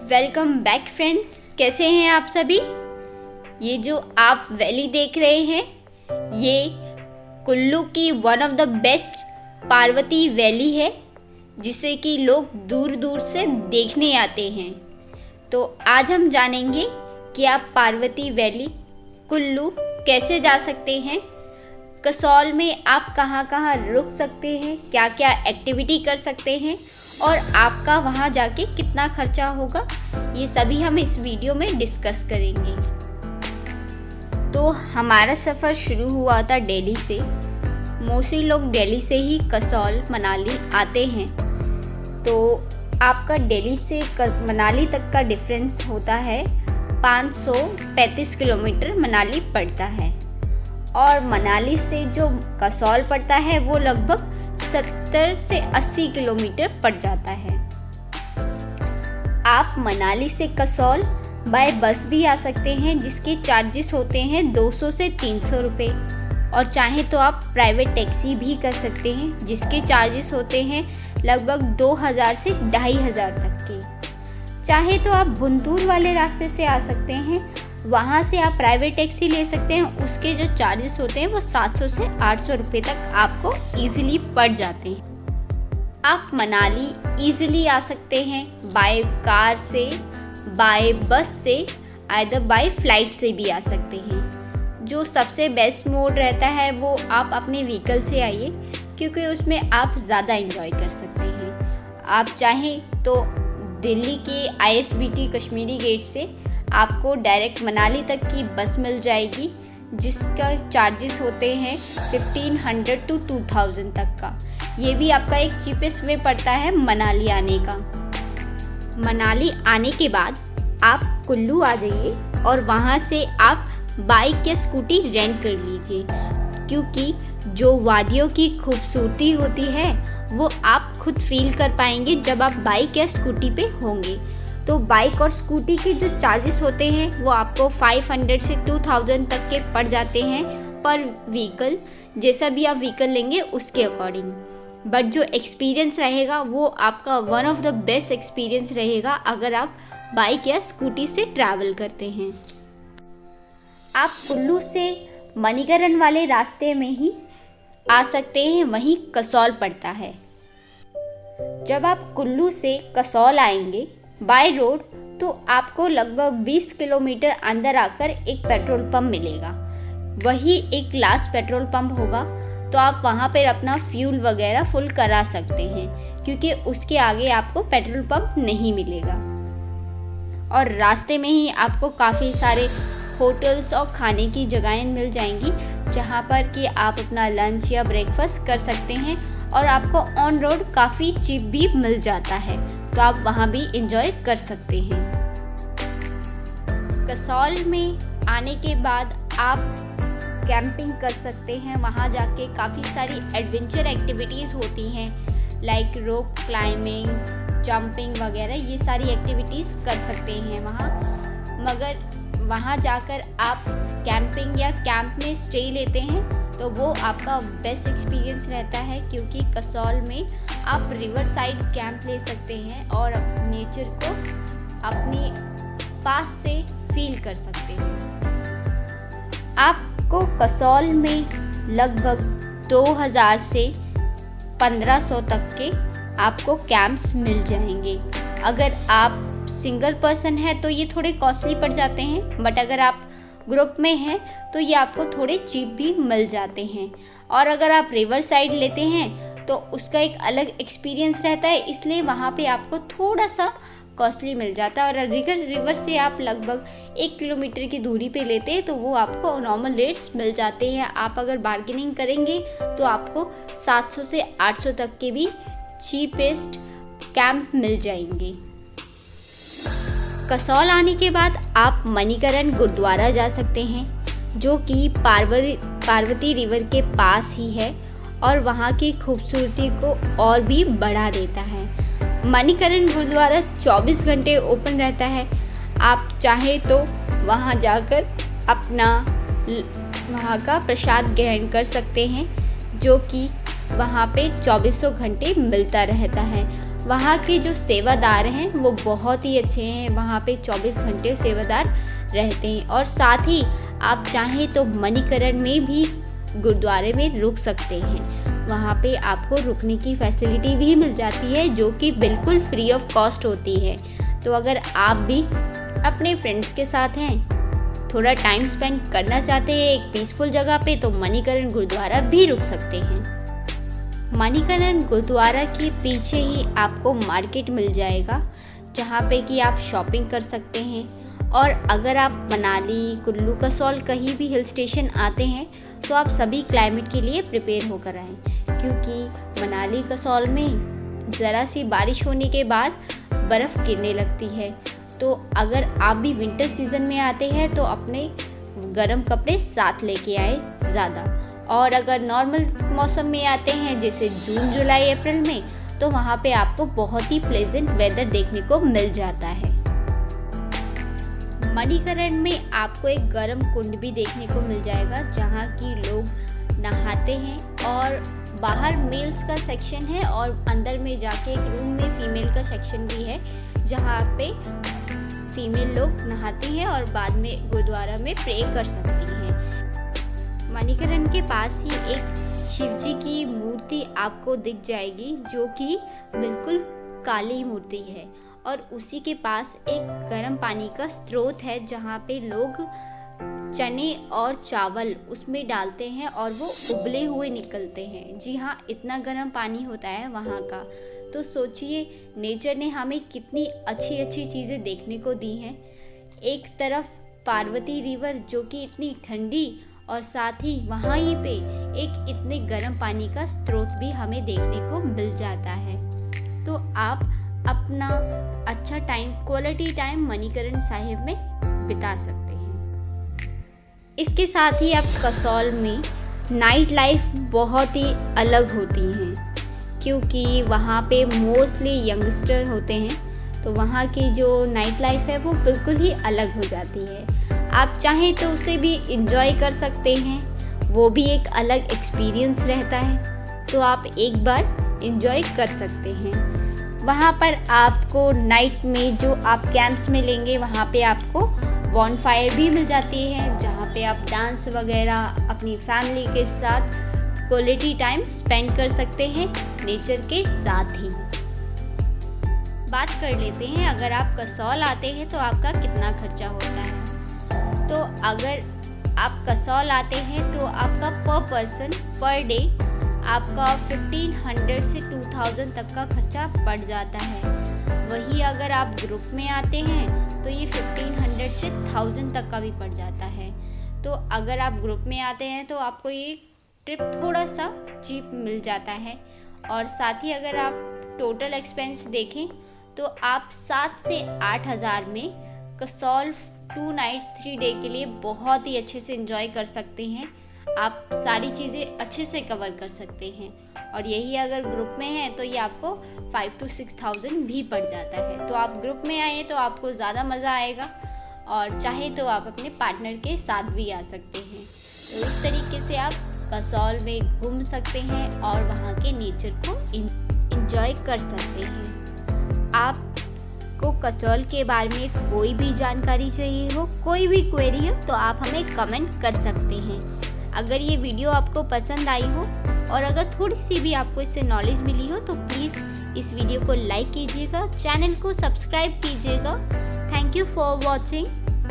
Welcome back friends, कैसे हैं आप सभी। ये जो आप वैली देख रहे हैं ये कुल्लू की one of the best Parvati valley है, जिसे कि लोग दूर दूर से देखने आते हैं। तो आज हम जानेंगे कि आप पार्वती वैली कुल्लू कैसे जा सकते हैं, कसौल में आप कहाँ कहाँ रुक सकते हैं, क्या क्या एक्टिविटी कर सकते हैं और आपका वहाँ जाके कितना खर्चा होगा, ये सभी हम इस वीडियो में डिस्कस करेंगे। तो हमारा सफ़र शुरू हुआ था दिल्ली से। मोस्टली लोग दिल्ली से ही कसौल मनाली आते हैं। तो आपका दिल्ली से मनाली तक का डिफरेंस होता है 535 किलोमीटर मनाली पड़ता है, और मनाली से जो कसौल पड़ता है वो लगभग 70 से 80 किलोमीटर पड़ जाता है। आप मनाली से कसौल बाय बस भी आ सकते हैं, जिसके चार्जेस होते हैं 200 से 300 रुपये, और चाहें तो आप प्राइवेट टैक्सी भी कर सकते हैं, जिसके चार्जेस होते हैं लगभग 2000 से 2500 तक के। चाहे तो आप गुंटूर वाले रास्ते से आ सकते हैं, वहाँ से आप प्राइवेट टैक्सी ले सकते हैं, उसके जो चार्जेस होते हैं वो 700 से 800 रुपये तक आपको ईज़िली पड़ जाते हैं। आप मनाली ईज़िली आ सकते हैं बाय कार से, बाय बस से, आइदर बाय फ्लाइट से भी आ सकते हैं। जो सबसे बेस्ट मोड रहता है वो आप अपने व्हीकल से आइए, क्योंकि उसमें आप ज़्यादा एंजॉय कर सकते हैं। आप चाहें तो दिल्ली के ISBT कश्मीरी गेट से आपको डायरेक्ट मनाली तक की बस मिल जाएगी, जिसका चार्जेस होते हैं 1500 to 2000 तक का। ये भी आपका एक चीपेस्ट वे पड़ता है मनाली आने का। मनाली आने के बाद आप कुल्लू आ जाइए और वहाँ से आप बाइक या स्कूटी रेंट कर लीजिए, क्योंकि जो वादियों की खूबसूरती होती है वो आप खुद फील कर पाएंगे जब आप बाइक या स्कूटी पे होंगे। तो बाइक और स्कूटी के जो चार्जेस होते हैं वो आपको 500 से 2000 तक के पड़ जाते हैं पर व्हीकल, जैसा भी आप व्हीकल लेंगे उसके अकॉर्डिंग। बट जो एक्सपीरियंस रहेगा वो आपका one of the best experience रहेगा अगर आप बाइक या स्कूटी से ट्रैवल करते हैं। आप कुल्लू से मणिकरण वाले रास्ते में ही आ सकते हैं, वहीं कसौल पड़ता है। जब आप कुल्लू से कसौल आएंगे बाय रोड तो आपको लगभग 20 किलोमीटर अंदर आकर एक पेट्रोल पंप मिलेगा। वही एक लास्ट पेट्रोल पंप होगा, तो आप वहाँ पर अपना फ्यूल वगैरह फुल करा सकते हैं, क्योंकि उसके आगे आपको पेट्रोल पंप नहीं मिलेगा। और रास्ते में ही आपको काफ़ी सारे होटल्स और खाने की जगहें मिल जाएंगी, जहाँ पर कि आप अपना लंच या ब्रेकफास्ट कर सकते हैं, और आपको ऑन रोड काफ़ी चीप भी मिल जाता है, तो आप वहाँ भी इंजॉय कर सकते हैं। कसौल में आने के बाद आप कैंपिंग कर सकते हैं। वहाँ जाके काफ़ी सारी एडवेंचर एक्टिविटीज़ होती हैं, लाइक रोप क्लाइंबिंग, जंपिंग वगैरह, ये सारी एक्टिविटीज़ कर सकते हैं वहाँ। मगर वहाँ जाकर आप कैंपिंग या कैंप में स्टे लेते हैं तो वो आपका बेस्ट एक्सपीरियंस रहता है, क्योंकि कसौल में आप रिवर साइड कैंप ले सकते हैं और नेचर को अपने पास से फील कर सकते हैं। आपको कसौल में लगभग 2000 से 1500 तक के आपको कैंप्स मिल जाएंगे। अगर आप सिंगल पर्सन है तो ये थोड़े कॉस्टली पड़ जाते हैं, बट अगर आप ग्रुप में हैं तो ये आपको थोड़े चीप भी मिल जाते हैं। और अगर आप रिवर साइड लेते हैं तो उसका एक अलग एक्सपीरियंस रहता है, इसलिए वहाँ पे आपको थोड़ा सा कॉस्टली मिल जाता है। और रिवर से आप लगभग 1 किलोमीटर की दूरी पे लेते हैं तो वो आपको नॉर्मल रेट्स मिल जाते हैं। आप अगर बार्गेनिंग करेंगे तो आपको 700 से 800 तक के भी चीपेस्ट कैंप मिल जाएंगे। कसौल आने के बाद आप मणिकरण गुरुद्वारा जा सकते हैं, जो कि पार्वती रिवर के पास ही है और वहाँ की खूबसूरती को और भी बढ़ा देता है। मणिकरण गुरुद्वारा 24 घंटे ओपन रहता है। आप चाहें तो वहाँ जाकर अपना वहाँ का प्रसाद ग्रहण कर सकते हैं, जो कि वहाँ पे 2400 घंटे मिलता रहता है। वहाँ के जो सेवादार हैं वो बहुत ही अच्छे हैं, वहाँ पे 24 घंटे सेवादार रहते हैं। और साथ ही आप चाहें तो मणिकरण में भी गुरुद्वारे में रुक सकते हैं, वहाँ पे आपको रुकने की फैसिलिटी भी मिल जाती है जो कि बिल्कुल फ्री ऑफ कॉस्ट होती है। तो अगर आप भी अपने फ्रेंड्स के साथ हैं, थोड़ा टाइम स्पेंड करना चाहते हैं एक पीसफुल जगह पे, तो मणिकरण गुरुद्वारा भी रुक सकते हैं। मणिकरण गुरुद्वारा के पीछे ही आपको मार्केट मिल जाएगा जहाँ पे कि आप शॉपिंग कर सकते हैं। और अगर आप मनाली, कुल्लू, कसौल कहीं भी हिल स्टेशन आते हैं तो आप सभी क्लाइमेट के लिए प्रिपेयर होकर आएँ, क्योंकि मनाली, कसौल में ज़रा सी बारिश होने के बाद बर्फ़ गिरने लगती है। तो अगर आप भी विंटर सीज़न में आते हैं तो अपने गर्म कपड़े साथ लेके आए ज़्यादा। और अगर नॉर्मल मौसम में आते हैं जैसे जून, जुलाई, अप्रैल में, तो वहाँ पे आपको बहुत ही प्लेजेंट वेदर देखने को मिल जाता है। मणिकरण में आपको एक गर्म कुंड भी देखने को मिल जाएगा जहाँ की लोग नहाते हैं, और बाहर मेल्स का सेक्शन है और अंदर में जाके एक रूम में फीमेल का सेक्शन भी है जहाँ पे फीमेल लोग नहाती हैं और बाद में गुरुद्वारा में प्रे कर सकती हैं। मणिकरण के पास ही एक शिवजी की मूर्ति आपको दिख जाएगी जो कि बिल्कुल काली मूर्ति है, और उसी के पास एक गर्म पानी का स्रोत है जहाँ पे लोग चने और चावल उसमें डालते हैं और वो उबले हुए निकलते हैं। जी हाँ, इतना गर्म पानी होता है वहाँ का। तो सोचिए, नेचर ने हमें कितनी अच्छी अच्छी चीज़ें देखने को दी हैं। एक तरफ पार्वती रिवर जो कि इतनी ठंडी, और साथ ही वहाँ ही पे एक इतने गर्म पानी का स्रोत भी हमें देखने को मिल जाता है। तो आप अपना अच्छा time, quality time Manikaran Sahib में बिता सकते हैं। इसके साथ ही आप कसौल में नाइट लाइफ बहुत ही अलग होती हैं, क्योंकि वहाँ पे मोस्टली यंगस्टर होते हैं, तो वहाँ की जो नाइट लाइफ है वो बिल्कुल ही अलग हो जाती है। आप चाहें तो उसे भी इंजॉय कर सकते हैं, वो भी एक अलग एक्सपीरियंस रहता है, तो आप एक बार इंजॉय कर सकते हैं। वहाँ पर आपको नाइट में जो आप कैंप्स में लेंगे वहाँ पे आपको बॉनफायर भी मिल जाती है जहाँ पे आप डांस वगैरह अपनी फैमिली के साथ क्वालिटी टाइम स्पेंड कर सकते हैं नेचर के साथ ही। बात कर लेते हैं, अगर आप कसौल आते हैं तो आपका कितना खर्चा होता है। तो अगर आप कसौल आते हैं तो आपका पर पर्सन पर डे आपका 1500 से 2000 तक का खर्चा पड़ जाता है। वही अगर आप ग्रुप में आते हैं तो ये 1500 से 1000 तक का भी पड़ जाता है। तो अगर आप ग्रुप में आते हैं तो आपको ये ट्रिप थोड़ा सा चीप मिल जाता है। और साथ ही अगर आप टोटल एक्सपेंस देखें तो आप 7 से 8000 में कसौल 2 नाइट्स 3 डे के लिए बहुत ही अच्छे से एंजॉय कर सकते हैं। आप सारी चीज़ें अच्छे से कवर कर सकते हैं। और यही अगर ग्रुप में है तो ये आपको 5 to 6000 भी पड़ जाता है। तो आप ग्रुप में आए तो आपको ज़्यादा मज़ा आएगा, और चाहे तो आप अपने पार्टनर के साथ भी आ सकते हैं। तो इस तरीके से आप कसौल में घूम सकते हैं और वहाँ के नेचर को इंजॉय कर सकते हैं। आपको कसौल के बारे में कोई भी जानकारी चाहिए हो, कोई भी क्वेरी हो, तो आप हमें कमेंट कर सकते हैं। अगर ये वीडियो आपको पसंद आई हो और अगर थोड़ी सी भी आपको इससे नॉलेज मिली हो तो प्लीज़ इस वीडियो को लाइक कीजिएगा, चैनल को सब्सक्राइब कीजिएगा। Thank you for watching.